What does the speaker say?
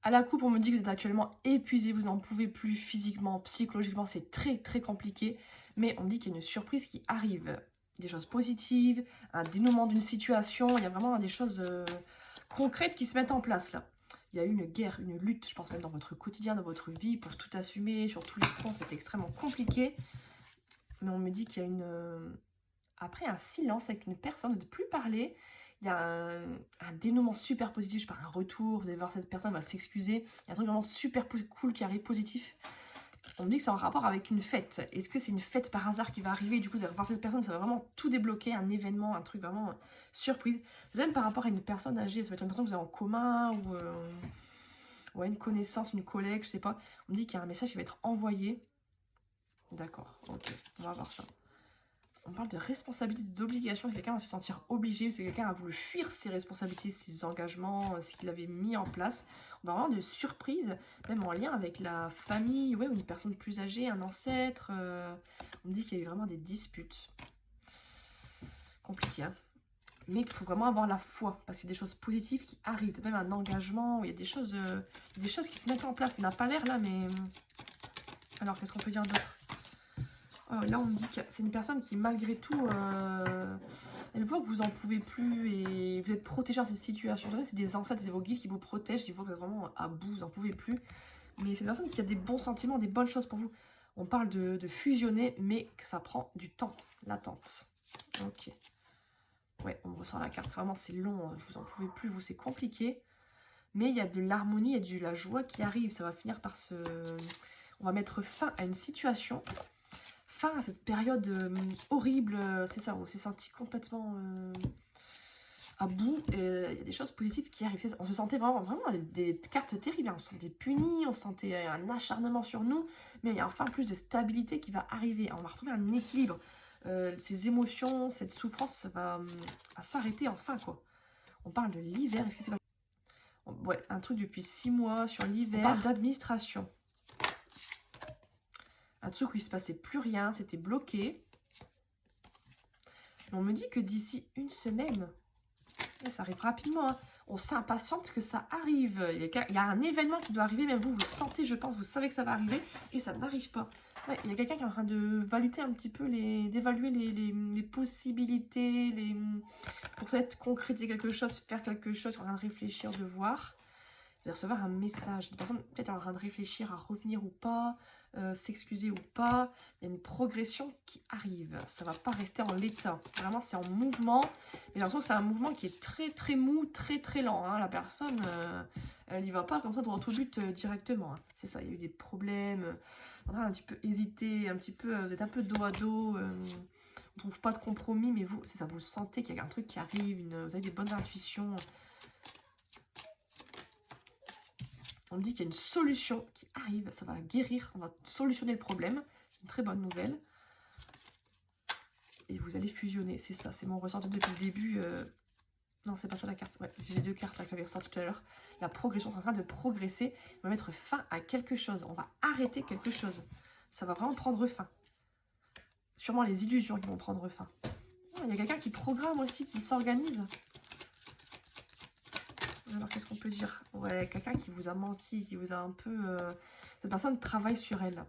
À la coupe, on me dit que vous êtes actuellement épuisé, vous n'en pouvez plus physiquement, psychologiquement, c'est très très compliqué. Mais on me dit qu'il y a une surprise qui arrive. Des choses positives, un dénouement d'une situation, il y a vraiment des choses concrètes qui se mettent en place là. Il y a eu une guerre, une lutte, je pense même dans votre quotidien, dans votre vie, pour tout assumer, sur tous les fronts, c'était extrêmement compliqué. Mais on me dit qu'il y a après un silence avec une personne, de ne plus parler, il y a un dénouement super positif, je sais pas, un retour, vous allez voir cette personne va s'excuser, il y a un truc vraiment super cool qui arrive, positif. On me dit que c'est en rapport avec une fête. Est-ce que c'est une fête par hasard qui va arriver et du coup vous allez revoir cette personne, ça va vraiment tout débloquer, un événement, un truc vraiment surprise. Même par rapport à une personne âgée, ça va être une personne que vous avez en commun ou à une connaissance, une collègue, je sais pas. On me dit qu'il y a un message qui va être envoyé. D'accord, ok, on va voir ça. On parle de responsabilité, d'obligation, que quelqu'un va se sentir obligé, parce que quelqu'un a voulu fuir ses responsabilités, ses engagements, ce qu'il avait mis en place. On va avoir de surprises, même en lien avec la famille, ouais, ou une personne plus âgée, un ancêtre. On me dit qu'il y a eu vraiment des disputes. Compliqué, hein. Mais qu'il faut vraiment avoir la foi, parce qu'il y a des choses positives qui arrivent, peut-être même un engagement, il y a des choses qui se mettent en place. Ça n'a pas l'air là, mais... Alors, qu'est-ce qu'on peut dire d'autre? Là, on me dit que c'est une personne qui, malgré tout, elle voit que vous en pouvez plus et vous êtes protégé dans cette situation. C'est des ancêtres, c'est vos guides qui vous protègent. Ils voient que vous êtes vraiment à bout, vous n'en pouvez plus. Mais c'est une personne qui a des bons sentiments, des bonnes choses pour vous. On parle de fusionner, mais que ça prend du temps, l'attente. Ok. Ouais, on me ressort la carte. Vraiment, c'est long, vous en pouvez plus, vous, c'est compliqué. Mais il y a de l'harmonie et de la joie qui arrive. Ça va finir par se... On va mettre fin à une situation... Fin à cette période horrible, c'est ça, on s'est senti complètement à bout. Et il y a des choses positives qui arrivent. On se sentait vraiment des cartes terribles. Hein. On se sentait punis, on sentait un acharnement sur nous. Mais il y a enfin plus de stabilité qui va arriver. On va retrouver un équilibre. Ces émotions, cette souffrance, ça va s'arrêter enfin, quoi. On parle de l'hiver. Est-ce que c'est pas... Ouais, un truc depuis 6 mois sur l'hiver. On parle d'administration. Un truc où il ne se passait plus rien, c'était bloqué. Et on me dit que d'ici une semaine, là, ça arrive rapidement, hein, on s'impatiente que ça arrive. Il y a un événement qui doit arriver, même vous le sentez, je pense, vous savez que ça va arriver, et ça n'arrive pas. Ouais, il y a quelqu'un qui est en train de valuter un petit peu, d'évaluer les possibilités, pour peut-être concrétiser quelque chose, faire quelque chose, en train de réfléchir, de voir. Vous allez recevoir un message. Des personnes peut-être en train de réfléchir à revenir ou pas, s'excuser ou pas. Il y a une progression qui arrive. Ça ne va pas rester en l'état. Vraiment, c'est en mouvement. Mais j'ai l'impression que c'est un mouvement qui est très très mou, très très lent. Hein. La personne, elle n'y va pas comme ça droit au but directement. Hein. C'est ça, il y a eu des problèmes. On a un petit peu hésité, un petit peu, vous êtes un peu dos à dos. On ne trouve pas de compromis, mais vous, c'est ça, vous le sentez qu'il y a un truc qui arrive. Vous avez des bonnes intuitions. On me dit qu'il y a une solution qui arrive, ça va guérir, on va solutionner le problème. C'est une très bonne nouvelle. Et vous allez fusionner, c'est ça, c'est mon ressenti depuis le début. Non, c'est pas ça la carte. Ouais, j'ai les deux cartes là que j'avais ressorties tout à l'heure. La progression, c'est en train de progresser. On va mettre fin à quelque chose. On va arrêter quelque chose. Ça va vraiment prendre fin. Sûrement les illusions qui vont prendre fin. Oh, il y a quelqu'un qui programme aussi, qui s'organise. Alors, qu'est-ce qu'on peut dire? Ouais, quelqu'un qui vous a menti, qui vous a un peu... Cette personne travaille sur elle.